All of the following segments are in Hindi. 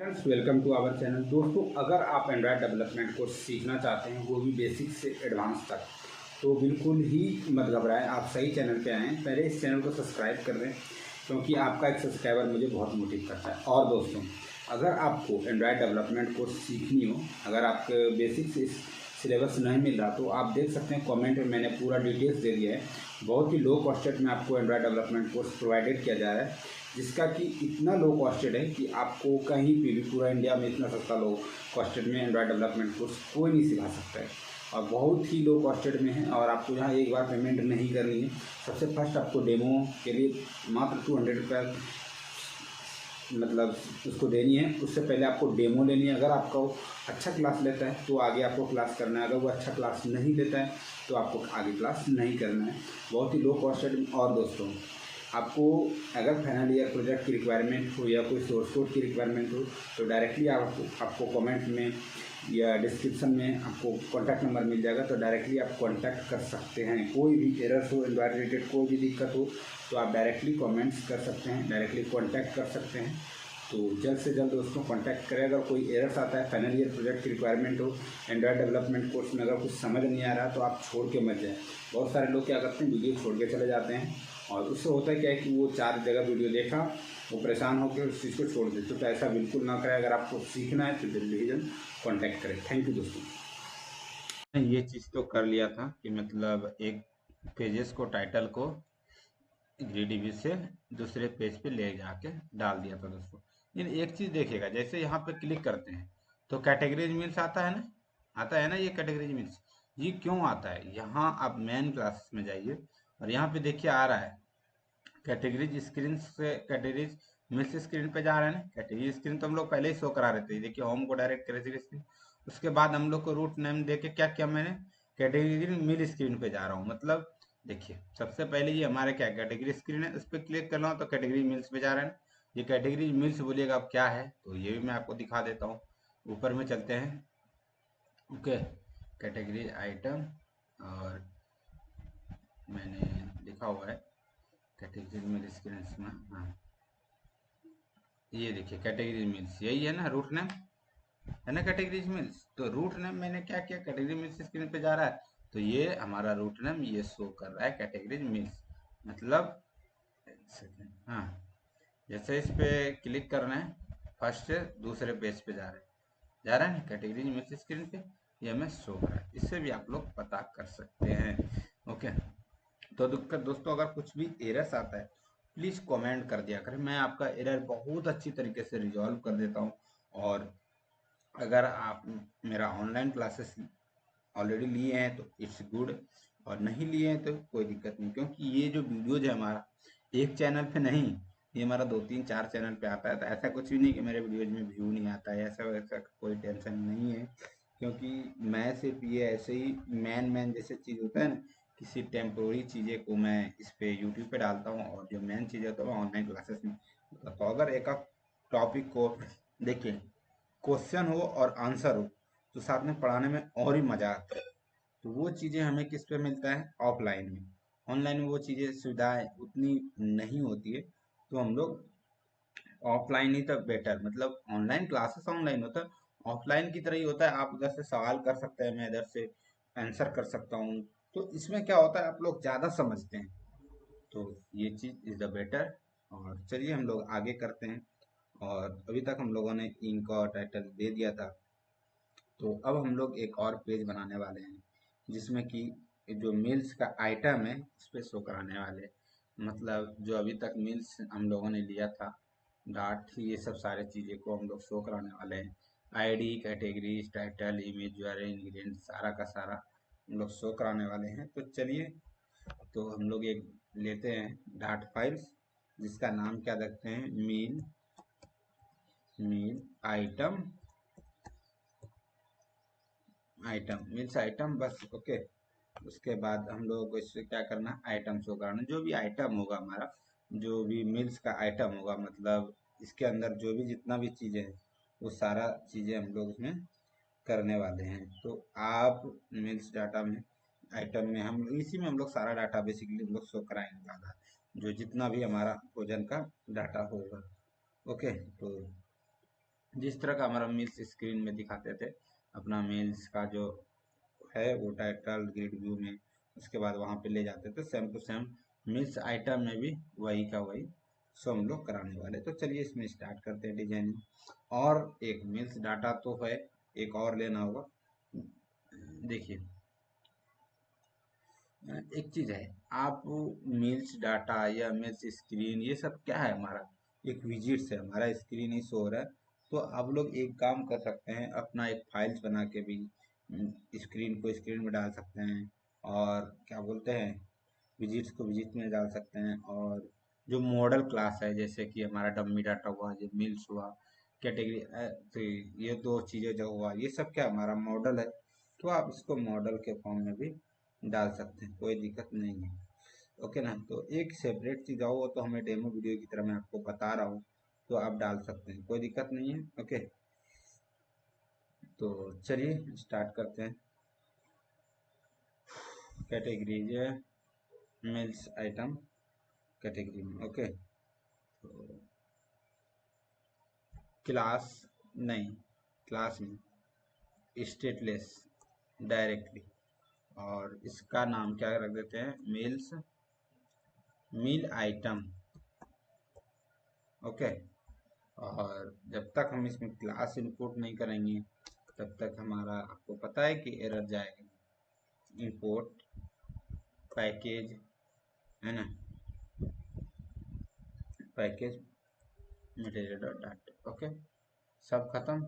Friends, welcome to our channel. दोस्तों, अगर आप एंड्रॉयड डेवलपमेंट कोर्स सीखना चाहते हैं, वो भी बेसिक से एडवांस तक, तो बिल्कुल ही मत घबराएं, आप सही चैनल पे आए हैं। पहले इस चैनल को सब्सक्राइब कर दें, क्योंकि आपका एक सब्सक्राइबर मुझे बहुत मोटिव करता है। और दोस्तों, अगर आपको एंड्रॉयड डेवलपमेंट कोर्स सीखनी हो, अगर आपके बेसिक से सिलेबस नहीं मिल रहा, तो आप देख सकते हैं कमेंट में मैंने पूरा डिटेल्स दे दिया है। बहुत ही लो कॉस्टेड में आपको एंड्रॉयड डेवलपमेंट कोर्स प्रोवाइडेड किया जा रहा है, जिसका कि इतना लो कॉस्टेड है कि आपको कहीं भी पूरा इंडिया में इतना सस्ता लो कॉस्टेड में एंड्रॉयड डेवलपमेंट कोर्स कोई नहीं सिखा सकता है। और बहुत ही लो कॉस्टेड में है, और आपको यहाँ एक बार पेमेंट नहीं करनी है। सबसे फर्स्ट आपको डेमो के लिए मात्र 200 रुपये मतलब उसको देनी है। उससे पहले आपको डेमो लेनी है। अगर आपका वो अच्छा क्लास लेता है तो आगे आपको क्लास करना है, अगर वो अच्छा क्लास नहीं लेता है तो आपको आगे क्लास नहीं करना है। बहुत ही लो कॉस्टेड। और दोस्तों, आपको अगर फाइनल ईयर प्रोजेक्ट की रिक्वायरमेंट हो या कोई सोर्स कोड की रिक्वायरमेंट हो, तो डायरेक्टली आपको कमेंट में या डिस्क्रिप्शन में आपको कॉन्टैक्ट नंबर मिल जाएगा, तो डायरेक्टली आप कॉन्टैक्ट कर सकते हैं। कोई भी एरर्स हो, एंड्रॉयड रिलेटेड कोई भी दिक्कत हो, तो आप डायरेक्टली कमेंट्स कर सकते हैं, डायरेक्टली कॉन्टैक्ट कर सकते हैं। तो जल्द से जल्द दोस्तों कॉन्टैक्ट करें। अगर कोई एरर्स आता है, फाइनल ईयर प्रोजेक्ट की रिक्वायरमेंट हो, एंड्रॉयड डेवलपमेंट कोर्स में अगर कुछ समझ नहीं आ रहा, तो आप छोड़ के मत जाए। बहुत सारे लोग क्या करते हैं, वीडियो छोड़ के चले जाते हैं, और उससे होता है क्या है कि वो 4 जगह वीडियो देखा, वो परेशान होकर उस चीज़ को छोड़ देते। तो ऐसा बिल्कुल ना करें। अगर आपको सीखना है तो जल्दी ही जल्द कॉन्टैक्ट करें। थैंक यू दोस्तों। ये चीज़ तो कर लिया था कि मतलब एक पेजेस को टाइटल को GDB से दूसरे पेज पे ले जाके डाल दिया था दोस्तों। लेकिन एक चीज़ देखिएगा, जैसे यहाँ पे क्लिक करते हैं तो कैटेगरीज मीन्स आता है ना, ये कैटेगरीज मीन्स। ये क्यों आता है? यहाँ आप मेन क्लासेस में जाइए और यहाँ पे देखिए आ रहा है कैटेगरीज स्क्रीन से कैटेगरीज मिल्स स्क्रीन पे जा रहे हैं ना। कैटेगरी स्क्रीन तो हम लोग पहले ही शो करा रहे थे। देखिए होम को डायरेक्ट कैटेगरी स्क्रीन, उसके बाद हम लोग को रूट नेम दे के क्या किया मैंने, कैटेगरी मिल स्क्रीन पे जा रहा हूँ। मतलब देखिए सबसे पहले ये हमारे क्या कैटेगरी स्क्रीन है, उस पर क्लिक कर रहा हूँ तो कैटेगरी मिल्स पे जा रहे हैं। ये कैटेगरी मिल्स बोलिएगा अब क्या है, तो ये भी मैं आपको दिखा देता हूँ। ऊपर में चलते हैं। ओके, कैटेगरी आइटम, और मैंने लिखा हुआ है कैटेगरी मिल स्क्रीन में। हाँ, ये देखिए कैटेगरी मील्स यही है ना, रूट नेम है ना कैटेगरीज मील्स। तो रूट नेम मैंने क्या किया, कैटेगरी मील्स स्क्रीन पे जा रहा है, तो ये हमारा रूट नेम ये शो कर रहा है कैटेगरीज मील्स। मतलब एक सेकेंड, हाँ, जैसे इस पे क्लिक करना है, फर्स्ट से दूसरे पेज पे जा रहा है ना कैटेगरीज मील्स स्क्रीन पे, ये हमें शो कर रहा है। इससे भी आप लोग पता कर सकते हैं। ओके, तो दोस्तों अगर कुछ भी एरर्स आता है प्लीज़ कमेंट कर दिया करें, मैं आपका एरर बहुत अच्छी तरीके से रिजॉल्व कर देता हूँ। और अगर आप मेरा ऑनलाइन क्लासेस ऑलरेडी लिए हैं तो इट्स गुड, और नहीं लिए हैं तो कोई दिक्कत नहीं, क्योंकि ये जो वीडियोज है हमारा एक चैनल पे नहीं, ये हमारा 2 3 4 चैनल पे आता है। तो ऐसा कुछ भी नहीं कि मेरे वीडियोज में व्यू नहीं आता है, ऐसा वैसा कोई टेंशन नहीं है। क्योंकि मैं सिर्फ ये ऐसे ही मैन जैसे चीज़ होता है ना, किसी टेम्पोरी चीज़ें को मैं इस पे यूट्यूब पे डालता हूँ, और जो मेन चीज़ होता है वो ऑनलाइन क्लासेस में। तो अगर एक आप टॉपिक को देखिए, क्वेश्चन हो और आंसर हो, तो साथ में पढ़ाने में और ही मज़ा आता है। तो वो चीज़ें हमें किस पे मिलता है, ऑफलाइन में। ऑनलाइन में वो चीज़ें सुविधाएं उतनी नहीं होती है, तो हम लोग ऑफलाइन ही तक बेटर, मतलब ऑनलाइन क्लासेस ऑनलाइन होता है, ऑफलाइन की तरह ही होता है। आप उधर से सवाल कर सकते हैं, मैं इधर से आंसर कर सकता हूँ। तो इसमें क्या होता है, आप लोग ज़्यादा समझते हैं। तो ये चीज़ इज़ द बेटर। और चलिए हम लोग आगे करते हैं। और अभी तक हम लोगों ने इनका टाइटल दे दिया था, तो अब हम लोग एक और पेज बनाने वाले हैं, जिसमें कि जो मील्स का आइटम है उस पर शो कराने वाले हैं। मतलब जो अभी तक मील्स हम लोगों ने लिया था, डाट, ये सब सारे चीज़ें को हम लोग शो कराने वाले हैं। ID, categories, title, image, URL, ingredient, सारा का सारा हम लोग शो कराने वाले हैं। तो चलिए, तो हम लोग एक लेते हैं डाट फाइल्स, जिसका नाम क्या रखते हैं, मील मील आइटम, मीन्स आइटम बस। ओके, उसके बाद हम लोगों को इससे क्या करना, आइटम शो कराना। जो भी आइटम होगा हमारा, जो भी मिल्स का आइटम होगा, मतलब इसके अंदर जो भी जितना भी चीज़ें हैं, वो सारा चीज़ें हम लोग इसमें करने वाले हैं। तो आप मिल्स डाटा में, आइटम में, हम इसी में हम लोग सारा डाटा बेसिकली हम लोग शो कराएंगे ज़्यादा, जो जितना भी हमारा भोजन का डाटा होगा। ओके, तो जिस तरह का हमारा मील्स स्क्रीन में दिखाते थे, अपना मील्स का जो है वो टाइटल ग्रिड व्यू में, उसके बाद वहाँ पे ले जाते थे, same to same meals item में भी वही का वही सो हम लोग कराने वाले। तो चलिए इसमें स्टार्ट करते हैं डिजाइनिंग। और एक मील्स डाटा तो है, एक और लेना होगा। देखिए एक चीज है, आप मील्स डाटा या मील्स स्क्रीन ये सब क्या है, हमारा एक विजिट्स है, हमारा स्क्रीन ही शो हो रहा है। तो आप लोग एक काम कर सकते हैं, अपना एक फाइल्स बना के भी स्क्रीन को स्क्रीन में डाल सकते हैं, और क्या बोलते हैं विजिट्स को विजिट में डाल सकते हैं। और जो मॉडल क्लास है, जैसे कि हमारा डम्मी डाटा हुआ, जो मील्स हुआ, कैटेगरी, तो ये दो चीज़ें जो हुआ, ये सब क्या हमारा मॉडल है। तो आप इसको मॉडल के फॉर्म में भी डाल सकते हैं, कोई दिक्कत नहीं है। ओके ना, तो एक सेपरेट चीज़ हो, वो तो हमें डेमो वीडियो की तरह मैं आपको बता रहा हूँ, तो आप डाल सकते हैं, कोई दिक्कत नहीं है। ओके, तो चलिए स्टार्ट करते हैं। कैटेगरीज है मेल्स आइटम कैटेगरी में। ओके, तो क्लास नहीं, क्लास में स्टेटलेस डायरेक्टली, और इसका नाम क्या रख देते हैं, मेल्स मील आइटम। ओके, और जब तक हम इसमें क्लास इंपोर्ट नहीं करेंगे तब तक हमारा, आपको पता है कि एरर जाएगा। इंपोर्ट पैकेज है ना, package material dot data. Okay, सब खत्म,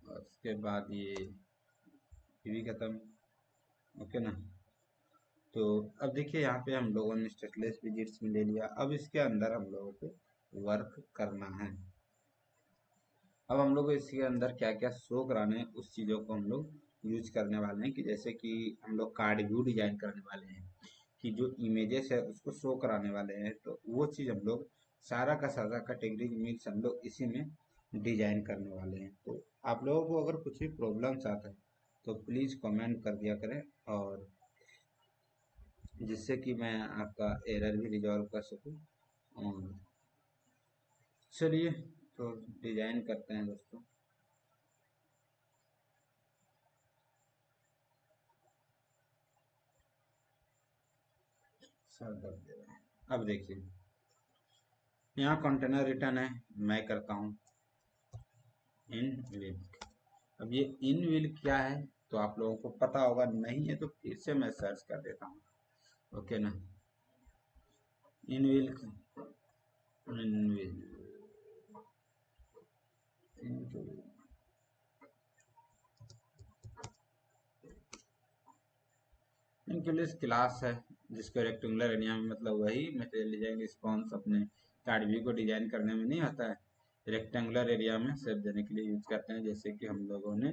और उसके बाद ये भी खत्म। ओके ना, तो अब देखिए यहाँ पे हम लोगों ने स्टेटलेस विजिट्स में ले लिया। अब इसके अंदर हम लोगों को वर्क करना है। अब हम लोग इसके अंदर क्या क्या शो कराने हैं, उस चीज़ों को हम लोग यूज करने वाले हैं। कि जैसे कि हम लोग कार्ड व्यू डिजाइन करने वाले हैं, कि जो इमेजेस है उसको शो कराने वाले हैं, तो वो चीज़ हम लोग सारा का सारा कैटेगरी मीन्स हम लोग इसी में डिजाइन करने वाले हैं। तो आप लोगों को अगर कुछ भी प्रॉब्लम्स आता है तो प्लीज़ कमेंट कर दिया करें, और जिससे कि मैं आपका एरर भी रिजॉल्व कर सकूं। और चलिए, तो डिजाइन करते हैं दोस्तों। सर दर्द दे रहा है। अब देखिए यहाँ कंटेनर रिटर्न है, मैं करता हूँ इन विल। अब ये इन विल क्या है तो आप लोगों को पता होगा, नहीं है तो फिर से मैं सर्च कर देता हूँ। ओके ना, इन विल, इन विल, इनके लिए क्लास है, जिसको रेक्टेंगुलर एरिया में, मतलब वही मटेरियल डिजाइन रिस्पॉन्स अपने कार्ड व्यू को डिजाइन करने में नहीं आता है, रेक्टेंगुलर एरिया में शेप देने के लिए यूज करते हैं, जैसे कि हम लोगों ने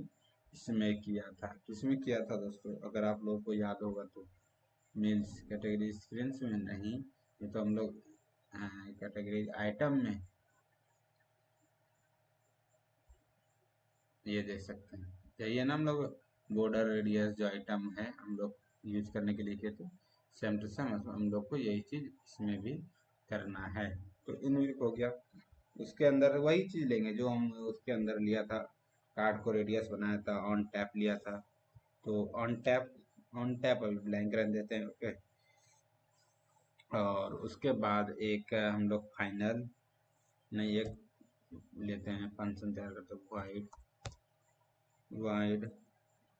इसमें किया था। किसमें किया था दोस्तों, अगर आप लोगों को याद होगा तो मीन्स कैटेगरी स्क्रीन में नहीं, ये तो हम लोग कैटेगरी आइटम में ये देख सकते हैं। चाहिए ना हम लोग बॉर्डर रेडियस जो आइटम है हम लोग यूज करने के लिए किए, तो सेम टू सेम हम लोग को यही चीज इसमें भी करना है। तो इन हो गया, उसके अंदर वही चीज लेंगे जो हम उसके अंदर लिया था, कार्ड को रेडियस बनाया था, ऑन टैप लिया था। तो ऑन टैप अभी ब्लैंक रन देते हैं। ओके, और उसके बाद एक हम लोग फाइनल नहीं, एक लेते हैं फंक्शन तैयार करते हैं, wide wide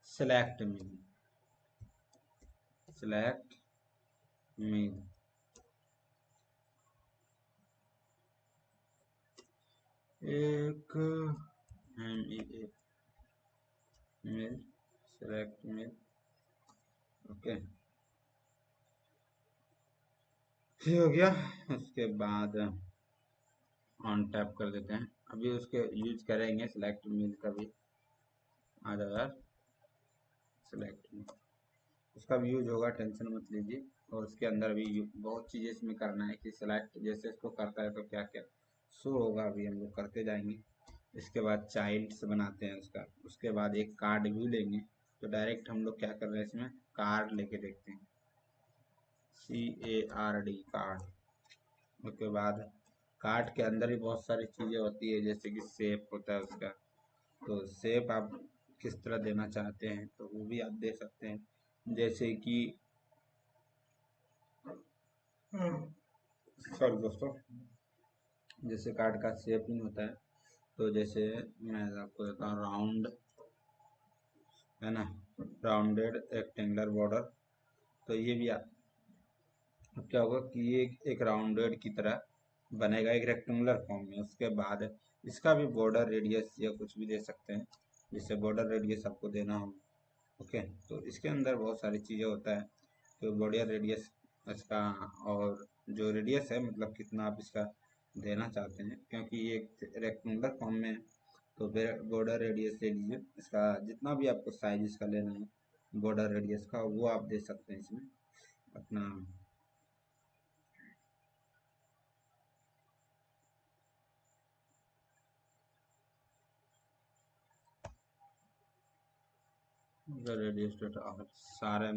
select mean, select mean, एक मील, सेलेक्ट मील। ओके, ये हो गया। उसके बाद ऑन टैप कर देते हैं, अभी उसके यूज करेंगे सेलेक्ट मील का भी, अदर सेलेक्ट मील उसका भी यूज होगा, टेंशन मत लीजिए। और उसके अंदर भी बहुत चीज़ें इसमें करना है, कि सेलेक्ट जैसे इसको करता है तो क्या क्या शो होगा, अभी हम लोग करते जाएंगे। इसके बाद चाइल्ड्स बनाते हैं उसका, उसके बाद एक कार्ड व्यू लेंगे। तो डायरेक्ट हम लोग क्या कर रहे हैं, इसमें कार्ड लेके देखते हैं, CARD कार्ड। उसके बाद कार्ड के अंदर भी बहुत सारी चीज़ें होती है, जैसे कि शेप होता है उसका, तो शेप आप किस तरह देना चाहते हैं तो वो भी आप दे सकते हैं। जैसे कि सॉरी दोस्तों, जैसे कार्ड का शेपिंग होता है, तो जैसे मैं आपको देता हूँ राउंड, है ना, राउंडेड रेक्टेंगुलर बॉर्डर। तो ये भी आप, अब क्या होगा कि ये एक राउंडेड की तरह बनेगा एक रेक्टेंगुलर फॉर्म में। उसके बाद इसका भी बॉर्डर रेडियस या कुछ भी दे सकते हैं, जिससे बॉर्डर रेडियस आपको देना हो। ओके, तो इसके अंदर बहुत सारी चीज़ें होता है, तो बॉर्डर रेडियस इसका, और जो रेडियस है मतलब कितना आप इसका देना चाहते हैं, क्योंकि ये एक रेक्टेंगुलर फॉर्म में है, तो बॉर्डर रेडियस ले लीजिए इसका, जितना भी आपको साइज इसका लेना है बॉर्डर रेडियस का, वो आप दे सकते हैं इसमें अपना। रेडियस और सारे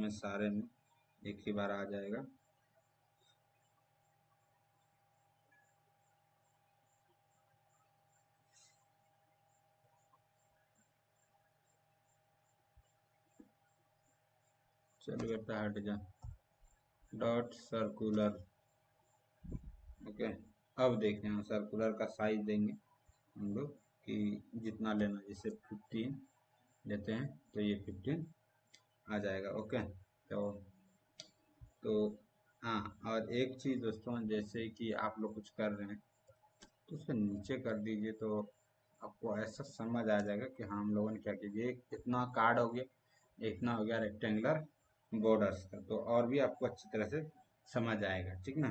में एक ही बार आ जाएगा। चलिए बेटा हट जा, डॉट सर्कुलर। ओके, अब देखते हैं सर्कुलर का साइज देंगे हम लोग कि जितना लेना, जैसे 15 लेते हैं तो ये 15 आ जाएगा। ओके, तो हाँ, और एक चीज़ दोस्तों, जैसे कि आप लोग कुछ कर रहे हैं तो उसको नीचे कर दीजिए, तो आपको ऐसा समझ आ जाएगा कि हाँ हम लोगों ने क्या किया। ये इतना कार्ड हो गया, इतना हो गया रेक्टेंगुलर बॉर्डर्स का, तो और भी आपको अच्छी तरह से समझ आएगा, ठीक ना।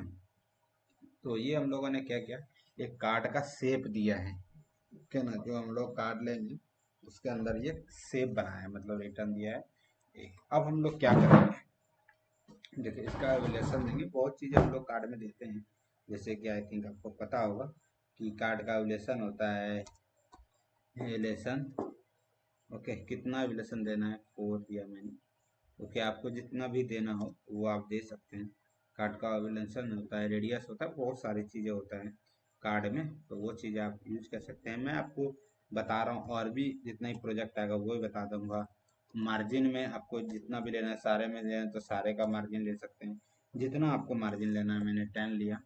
तो ये हम लोगों ने क्या किया, एक कार्ड का शेप दिया है, ठीक है ना। जो हम लोग कार्ड लेंगे उसके अंदर ये शेप बनाया है, मतलब रिटर्न दिया है एक। अब हम लोग क्या करेंगे, देखिए इसका रिलेशन देंगे। बहुत चीज़ें हम लोग कार्ड में देते हैं, जैसे कि आई थिंक आपको पता होगा कि कार्ड का रिलेशन होता है रिलेशन। ओके, कितना रिलेशन देना है 4 दिया मैंने। ओके, आपको जितना भी देना हो वो आप दे सकते हैं। कार्ड का रिलेशन होता है, रेडियस होता है, बहुत सारी चीज़ें होता है कार्ड में, तो वो चीज़ें आप यूज कर सकते हैं। मैं आपको बता रहा हूँ, और भी जितना ही प्रोजेक्ट आएगा वो भी बता दूंगा। मार्जिन में आपको जितना भी लेना है, सारे में लेना है तो सारे का मार्जिन ले सकते हैं। जितना आपको मार्जिन लेना है, मैंने 10 लिया।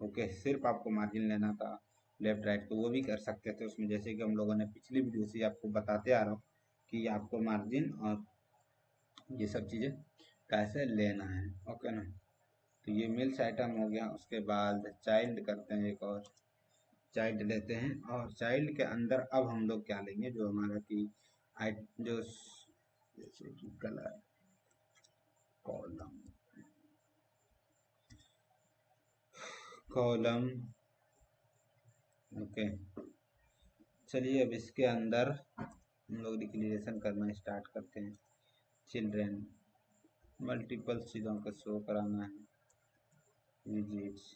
ओके, सिर्फ आपको मार्जिन लेना था लेफ्ट राइट, तो वो भी कर सकते थे उसमें, जैसे कि हम लोगों ने पिछली वीडियो से आपको बताते आ रहा हूँ कि आपको मार्जिन और ये सब चीज़ें कैसे लेना है। ओके ना, तो ये मिल्स आइटम हो गया। उसके बाद चाइल्ड करते हैं, एक और चाइल्ड लेते हैं, और चाइल्ड के अंदर अब हम लोग क्या लेंगे, जो हमारा कि जो जैसे कि कलर कॉलम, कॉलम। ओके, चलिए अब इसके अंदर हम लोग डिक्लेरेशन करना स्टार्ट करते हैं। चिल्ड्रेन, मल्टीपल चीज़ों को शो कराना है, विजिट्स।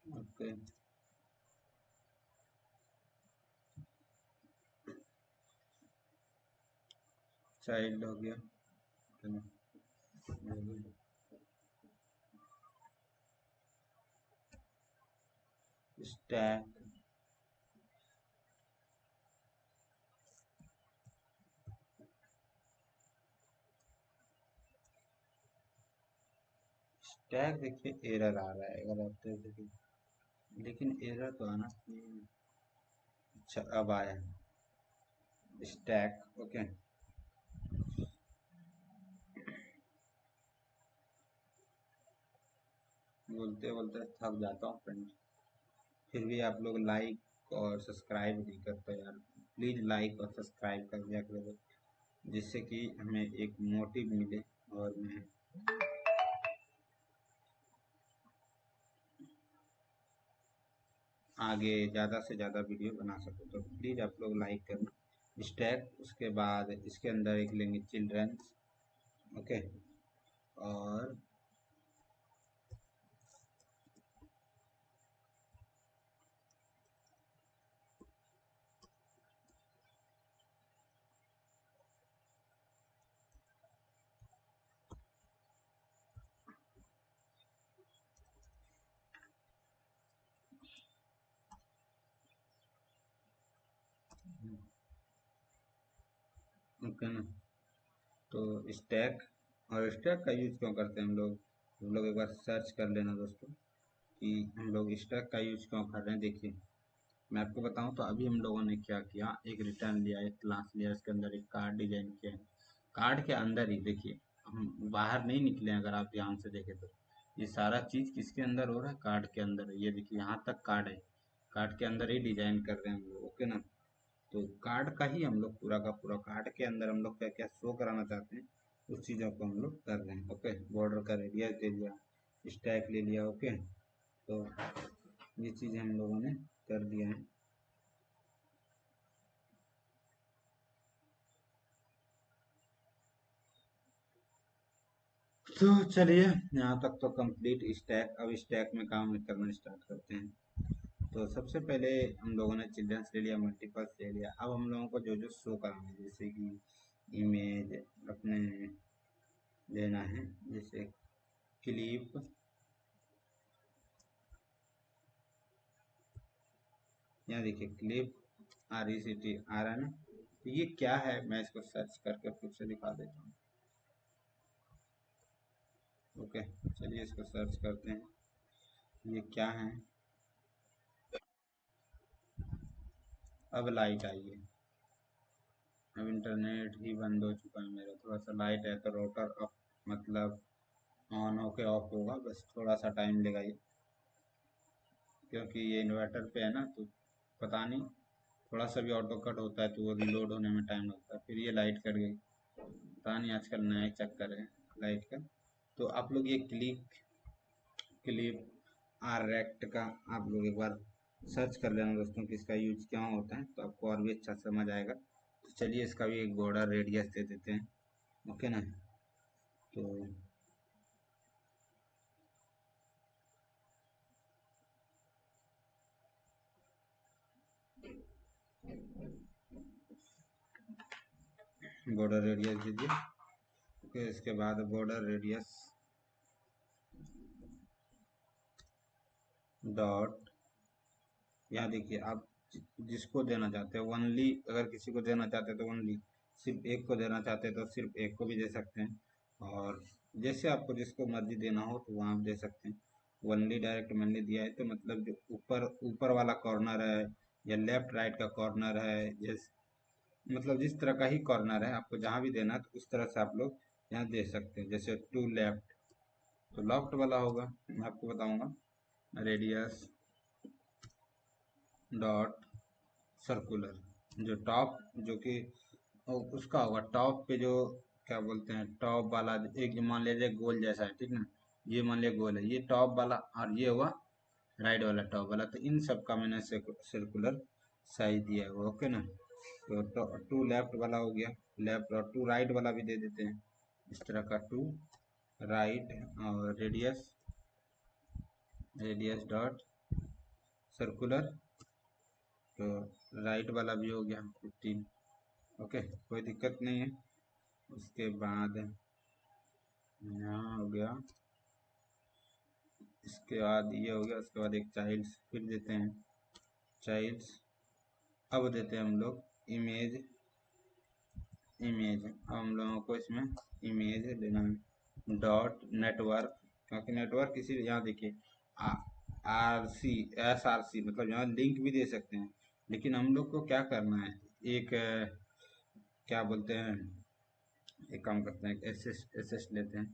ओके, चाइल्ड हो गया, स्टैक, स्टैक देखिए एरर आ रहा है, अगर आप देखिए, लेकिन एरर तो आना चाहिए। अच्छा, अब आया स्टैक। ओके, बोलते बोलते थक जाता हूँ फ्रेंड, फिर भी आप लोग लाइक और सब्सक्राइब नहीं करते यार। प्लीज़ लाइक और सब्सक्राइब कर दिया करो, जिससे कि हमें एक मोटिव मिले और मैं आगे ज़्यादा से ज़्यादा वीडियो बना सकूँ। तो प्लीज़ आप लोग लाइक करना। स्टैक, उसके बाद इसके अंदर एक लेंगे चिल्ड्रंस। ओके, और ओके ना। तो स्टैक, और स्टैक का यूज क्यों करते हैं हम लोग एक बार सर्च कर लेना दोस्तों कि हम लोग स्टैक का यूज क्यों कर रहे हैं। देखिए मैं आपको बताऊं तो अभी हम लोगों ने क्या किया, एक रिटर्न लिया, एक क्लास लिया, इसके अंदर एक कार्ड डिजाइन किया है। कार्ड के अंदर ही देखिए, हम बाहर नहीं निकले हैं, अगर आप ध्यान से देखें तो ये सारा चीज किसके अंदर हो रहा है, कार्ड के अंदर है। ये देखिए यहाँ तक कार्ड है, कार्ड के अंदर ही डिजाइन कर रहे हैं हम लोग, ओके ना। तो कार्ड का ही हम लोग पूरा का पूरा, कार्ड के अंदर हम लोग क्या क्या शो कराना चाहते हैं उस चीज़ों को हम लोग कर रहे हैं, ओके। बॉर्डर का रेडियस दे दिया, स्टैक ले लिया, ओके। तो ये चीज़ हम लोगों ने कर दिया है। तो चलिए यहाँ तक तो कंप्लीट स्टैक, अब स्टैक में काम करना स्टार्ट करते हैं। तो सबसे पहले हम लोगों ने चिल्ड्रंस ले लिया, मल्टीपल्स ले लिया। अब हम लोगों को जो जो शो करना है, जैसे कि इमेज अपने लेना है, जैसे क्लिप, यहाँ देखिए क्लिप RECT आ रहा है ना। तो ये क्या है, मैं इसको सर्च करके फिर से दिखा देता हूँ, ओके। चलिए इसको सर्च करते हैं, ये क्या है। अब लाइट आई है, अब इंटरनेट ही बंद हो चुका है मेरा, थोड़ा सा लाइट है तो रोटर ऑफ मतलब ऑन होके ऑफ होगा, बस थोड़ा सा टाइम लेगा ये, क्योंकि ये इन्वर्टर पे है ना, तो पता नहीं थोड़ा सा भी ऑटो कट होता है तो वो रिलोड होने में टाइम लगता है। फिर ये लाइट कट गई, पता नहीं आजकल नया चक्कर है लाइट का। तो आप लोग ये क्लिप आरेक्ट का आप लोग एक बार सर्च कर लेना दोस्तों कि इसका यूज क्या होता है, तो आपको और भी अच्छा समझ आएगा। तो चलिए इसका भी एक बॉर्डर रेडियस दे देते हैं, ओके ना। तो बॉर्डर रेडियस दीजिए, ओके। इसके बाद बॉर्डर रेडियस डॉट, यहाँ देखिए आप जिसको देना चाहते हैं ओनली, अगर किसी को देना चाहते हैं तो ओनली, सिर्फ एक को देना चाहते हैं तो सिर्फ एक को भी दे सकते हैं, और जैसे आपको जिसको मर्जी देना हो तो वहाँ आप दे सकते हैं। ओनली डायरेक्ट मैंने दिया है तो मतलब जो ऊपर ऊपर वाला कॉर्नर है या लेफ्ट राइट का कॉर्नर है, जिस मतलब जिस तरह का ही कॉर्नर है आपको जहाँ भी देना है तो उस तरह से आप लोग यहाँ दे सकते हैं। जैसे टू लेफ्ट, तो लेफ्ट वाला होगा, मैं आपको बताऊंगा, रेडियस डॉट सर्कुलर, जो टॉप जो कि उसका होगा, टॉप पे जो क्या बोलते हैं टॉप वाला, एक जो मान लीजिए गोल जैसा है, ठीक ना, ये मान लिया गोल है, ये टॉप वाला, और ये हुआ राइट वाला टॉप वाला, तो इन सब का मैंने सर्कुलर साइज दिया है, ओके ना। तो टू लेफ्ट वाला हो गया, लेफ्ट, और टू राइट वाला भी दे देते हैं इस तरह का, टू राइट, और रेडियस रेडियस डॉट सर्कुलर, तो राइट वाला भी हो गया 15, ओके, कोई दिक्कत नहीं है। उसके बाद यहाँ हो गया, इसके बाद ये हो गया, उसके बाद एक चाइल्ड फिर देते हैं, चाइल्ड। अब देते हैं हम लोग इमेज, इमेज अब हम लोगों को इसमें इमेज लेना है, डॉट नेटवर्क, क्योंकि नेटवर्क किसी, यहाँ देखिए RC मतलब यहाँ लिंक भी दे सकते हैं, लेकिन हम लोग को क्या करना है, एक क्या बोलते हैं, एक काम करते हैं, एस एस लेते हैं,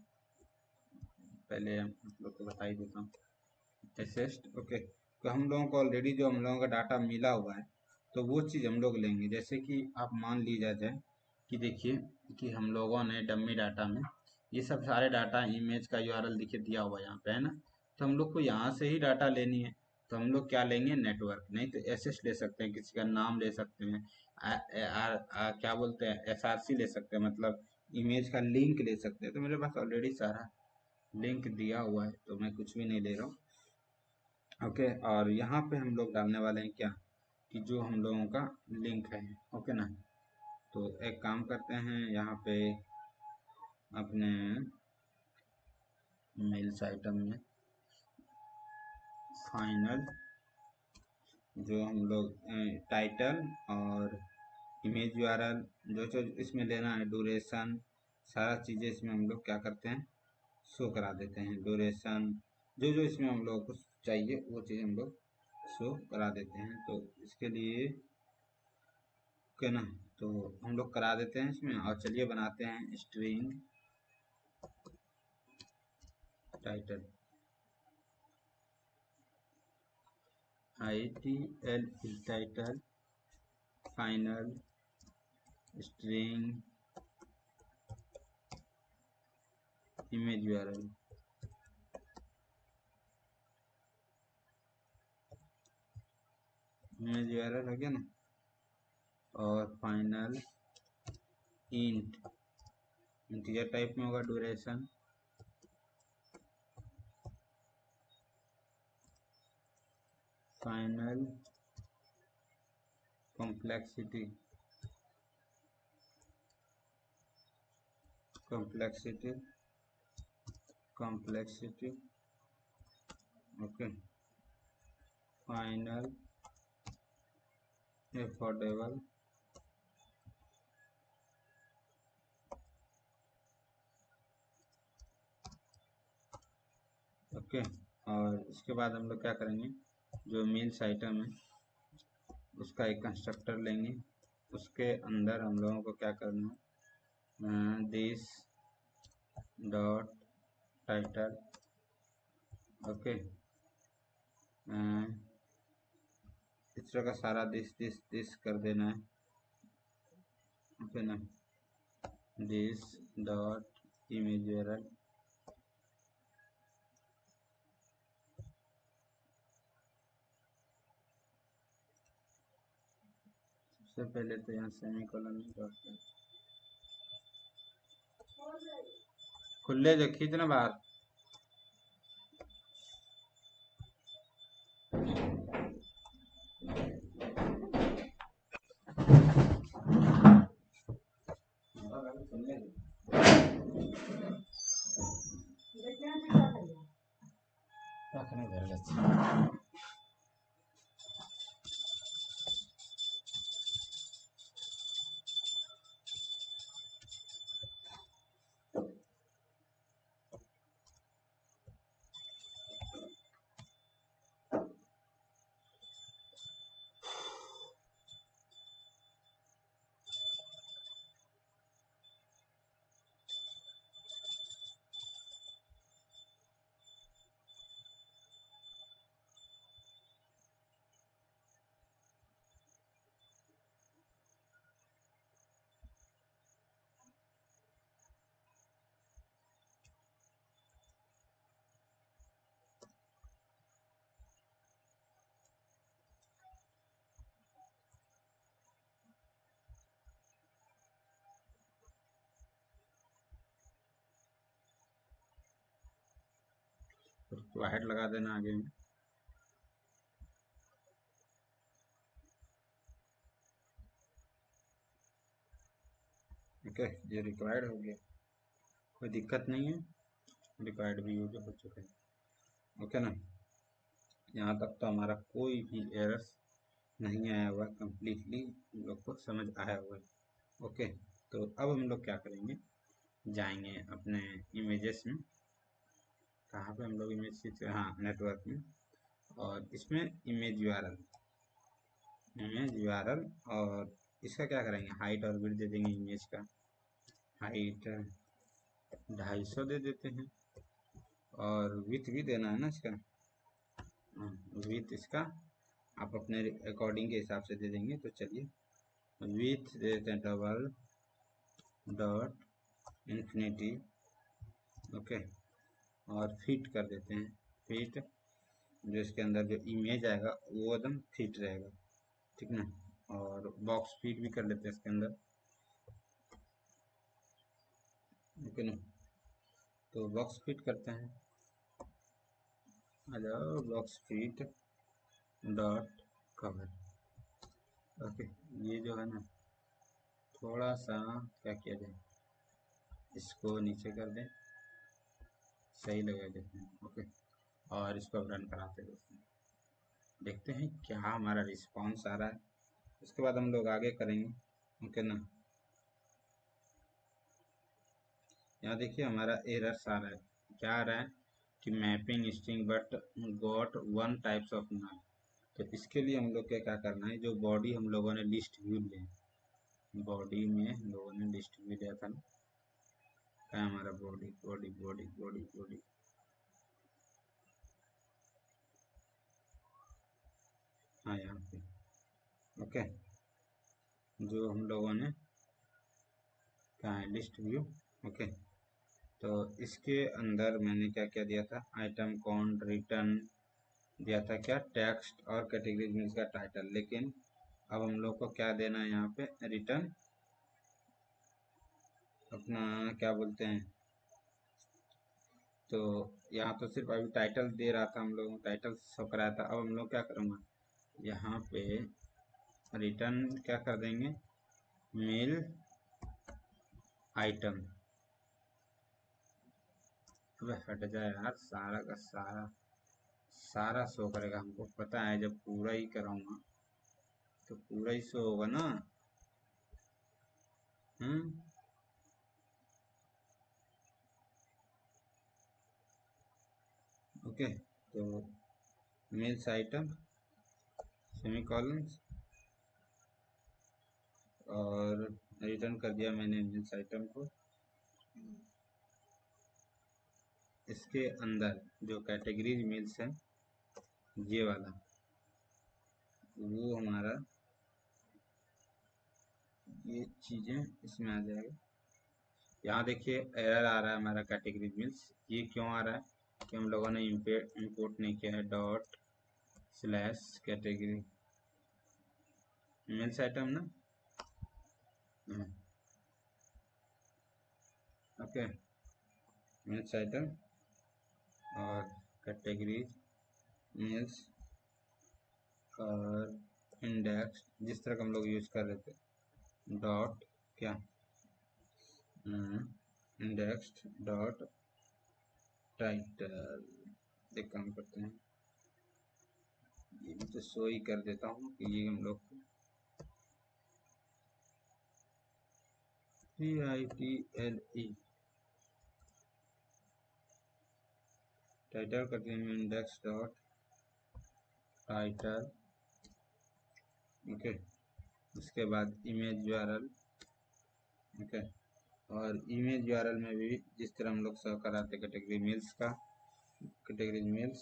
पहले हम लोग को बता ही देता हूँ, एस, ओके। तो हम लोगों को ऑलरेडी जो हम लोगों का डाटा मिला हुआ है, तो वो चीज़ हम लोग लेंगे। जैसे कि आप मान लीजिए जाए कि देखिए कि हम लोगों ने डमी डाटा में ये सब सारे डाटा, इमेज का URL देखिए दिया हुआ है यहाँ पे, है ना। तो हम लोग को यहाँ से ही डाटा लेनी है, तो हम लोग क्या लेंगे, नेटवर्क, नहीं तो एस ले सकते हैं, किसी का नाम ले सकते हैं, क्या बोलते हैं SRC ले सकते हैं, मतलब इमेज का लिंक ले सकते हैं। तो मेरे पास ऑलरेडी सारा लिंक दिया हुआ है तो मैं कुछ भी नहीं ले रहा हूँ, ओके। और यहाँ पे हम लोग डालने वाले हैं क्या, कि जो हम लोगों का लिंक है, ओके ना। तो एक काम करते हैं, यहाँ पे अपने मेल्स आइटम में फाइनल जो हम लोग टाइटल और इमेज यूआरएल जो जो इसमें लेना है, ड्यूरेशन, सारा चीज़ें इसमें हम लोग क्या करते हैं, शो करा देते हैं। ड्यूरेशन जो जो इसमें हम लोग को चाहिए वो चीज़ हम लोग शो करा देते हैं। तो इसके लिए ओके ना, तो हम लोग करा देते हैं इसमें। और चलिए बनाते हैं string title, ITL title, final string image URL. Image URL हो गया ना, और फाइनल इंटीजर टाइप में होगा duration, final complexity okay, final affordable, okay. और इसके बाद हम लोग क्या करेंगे, जो मील्स आइटम है उसका एक कंस्ट्रक्टर लेंगे, उसके अंदर हम लोगों को क्या करना है, दिस डॉट टाइटल, ओके। इस तरह का सारा दिस कर देना है, ओके ना। दिस डॉट इमेज यूआरएल, सबसे पहले तो यहाँ सेमीकोलन डॉट खुले जो खींचना बाहर, वाइट लगा देना आगे में, ओके। ये रिक्वायर्ड हो गया, कोई दिक्कत नहीं है, रिक्वायर्ड भी यूज हो चुका है, ओके ना। यहाँ तक तो हमारा कोई भी एरर्स नहीं आया हुआ, कंप्लीटली हम लोग को समझ आया हुआ है, ओके। तो अब हम लोग क्या करेंगे, जाएंगे अपने इमेजेस में, कहाँ पे हम लोग इमेज सीख, हाँ नेटवर्क में, और इसमें इमेज यूआरएल, और इसका क्या करेंगे, हाइट और विड्थ दे देंगे। इमेज का हाइट 250 दे देते हैं, और विड्थ भी देना है ना इसका, विड्थ इसका आप अपने अकॉर्डिंग के हिसाब से दे देंगे। तो चलिए विड्थ दे देते हैं डबल डॉट इन्फिनिटी, ओके। और फिट कर देते हैं, फिट जो इसके अंदर जो इमेज आएगा वो एकदम फिट रहेगा, ठीक ना। और बॉक्स फिट भी कर लेते हैं इसके अंदर, ओके ना। तो बॉक्स फिट करते हैं, आ जाओ box fit dot cover, okay. ये जो है ना थोड़ा सा क्या किया जाए, इसको नीचे कर दें, सही लगेगा देखने में, ओके। और इसको रन कराते हैं दोस्तों, देखते हैं क्या हमारा रिस्पांस आ रहा है। उसके बाद हम लोग आगे करेंगे, ओके ना। यहाँ देखिए हमारा एरर्स आ रहा है, क्या आ रहा है कि mapping string but got one types of null. तो इसके लिए हम लोग क्या क्या करना है, जो बॉडी हम लोगों ने लिस्ट व्यू लिया, बॉडी में हम लोगों ने लिस्ट व्यू लिया था ना, क्या है हमारा body body body body body, हाँ यहाँ पे ओके, जो हम लोगों ने क्या है लिस्ट व्यू ओके। तो इसके अंदर मैंने क्या क्या दिया था, आइटम काउंट, रिटर्न दिया था, क्या टेक्स्ट और कैटेगरी मीन्स का टाइटल। लेकिन अब हम लोग को क्या देना है यहाँ पे, रिटर्न अपना क्या बोलते हैं, तो यहाँ तो सिर्फ अभी टाइटल दे रहा था, हम लोग टाइटल शो कराया था। अब हम लोग क्या करूँगा, यहाँ पे रिटर्न क्या कर देंगे, मेल आइटम। अबे हट जाए यार, सारा का सारा सारा शो करेगा, हमको पता है जब पूरा ही कराऊंगा तो पूरा ही शो होगा ना। हम्म ओके। तो मेल्स आइटम सेमीकॉलन और रिटर्न कर दिया मैंने मेल्स आइटम को। इसके अंदर जो कैटेगरीज मेल्स है ये वाला, वो हमारा ये चीजें इसमें आ जाएगा। यहाँ देखिए एरर आ रहा है हमारा कैटेगरी मीन्स, ये क्यों आ रहा है कि हम लोगों ने इंपोर्ट नहीं किया है dot slash category means item ना। ओके, मीन्स आइटम और कैटेगरी मीन्स और इंडेक्स, जिस तरह का हम लोग यूज कर रहे थे, डॉट क्या इंडेक्स डॉट टाइटल। एक काम करते हैं, ये भी तो शो ही कर देता हूँ कि ये हम लोग TITLE टाइटल करते हैं इंडेक्स डॉट टाइटल ओके। उसके बाद इमेज यूआरएल ओके, और इमेज यूआरएल में भी जिस तरह हम लोग शो कराते कैटेगरी मेल्स का, कैटेगरी मेल्स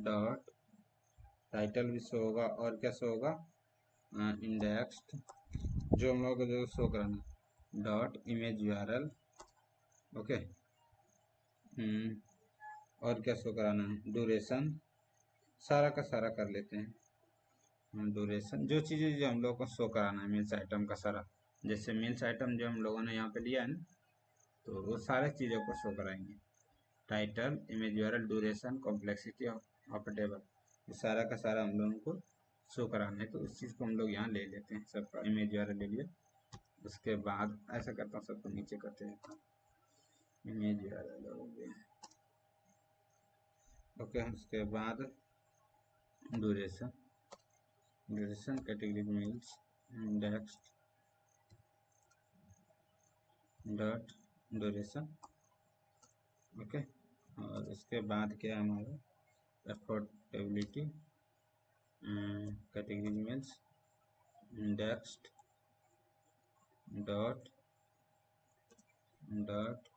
डॉट टाइटल भी शो होगा, और क्या शो होगा, इंडेक्स जो हम लोग को जो शो कराना डॉट इमेज यूआरएल ओके। और क्या शो कराना है, ड्यूरेशन, सारा का सारा कर लेते हैं ड्यूरेशन, जो चीज़ें जो हम लोग को शो कराना है मील्स आइटम का सारा, जैसे मील्स आइटम जो हम लोगों ने यहाँ पे लिया है ना, तो वो सारे चीज़ों को शो कराएंगे, title, image URL, duration, complexity of table, ये सारा का सारा हम लोगों को शो कराना है। तो उस चीज़ को हम लोग यहाँ ले लेते हैं, सबका इमेज यूआरएल ले लिया। उसके बाद ऐसा करता हूँ, सबको नीचे करते रहता हूँ, इमेज यूआरएल हो गया ओके। उसके बाद duration, duration category meals index dot duration okay. और उसके बाद क्या है हमारा, affordability category meals indexed dot dot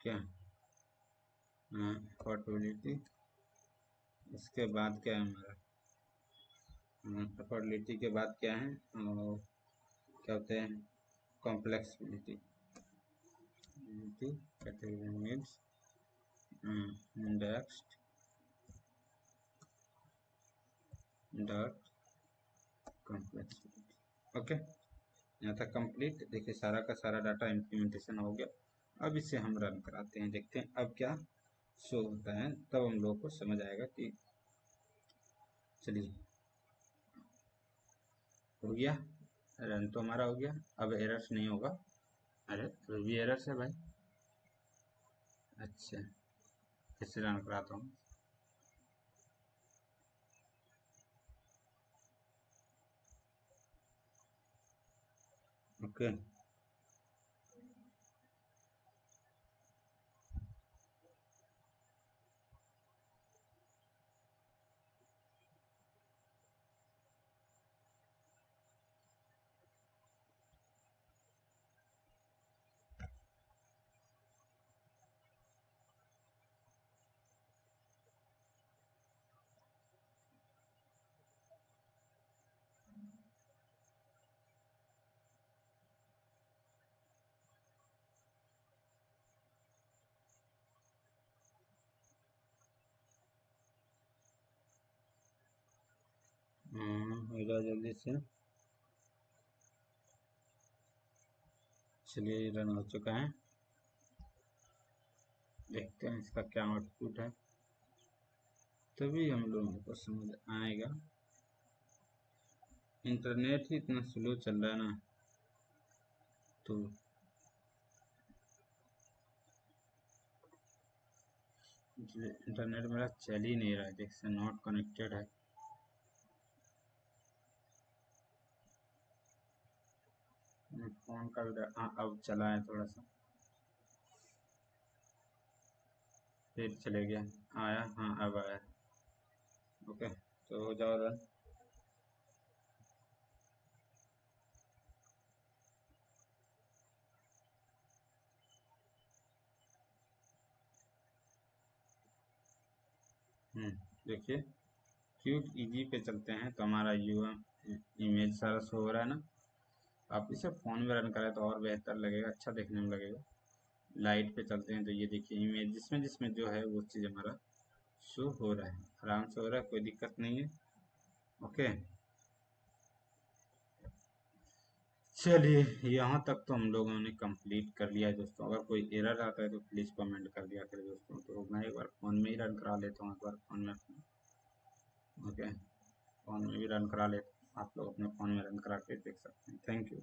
क्या अफोर्डेबिलिटी। इसके बाद क्या है हमारा, अफोर्डेबिलिटी के बाद क्या है, और क्या होते हैं, complexibility category meals indexed dot complexibility okay. यहाँ तक कंप्लीट। देखिए सारा का सारा डाटा इम्प्लीमेंटेशन हो गया। अब इसे हम रन कराते हैं, देखते हैं अब क्या शो होता है, तब हम लोग को समझ आएगा कि चलिए हो गया, रन तो हमारा हो गया, अब एरर्स नहीं होगा। अरे तो भी एरर्स है भाई, अच्छा फिर रन कराता हूँ। ओके। हो जाए जल्दी से। चलिए रन हो चुका है, देखते हैं इसका क्या आउटपुट है, तभी हम लोगों को समझ आएगा। इंटरनेट ही इतना स्लो चल रहा है ना, तो इंटरनेट मेरा चल ही नहीं रहा है, देख से नॉट कनेक्टेड है। फोन का भी हाँ अब चला है थोड़ा सा, फिर चले गया, आया हाँ अब आया। ओके, तो हो जाओ रन। देखिए क्यूट इजी पे चलते हैं तो हमारा इमेज सारा शो हो रहा है ना। आप इसे फ़ोन में रन करें तो और बेहतर लगेगा, अच्छा देखने में लगेगा। लाइट पे चलते हैं तो ये देखिए इमेज जिसमें जिसमें जो है वो चीज़ हमारा शो हो रहा है, आराम से हो रहा है, कोई दिक्कत नहीं है। ओके, चलिए यहाँ तक तो हम लोगों ने कंप्लीट कर लिया है दोस्तों। अगर कोई एरर आता है तो प्लीज़ कमेंट कर दिया करें दोस्तों। तो मैं एक बार फ़ोन में ही रन करा लेता हूँ, एक बार फ़ोन में अपने। ओके, फ़ोन में भी रन करा लेता हूँ, आप लोग अपने फ़ोन में रन करा के देख सकते हैं। Thank you.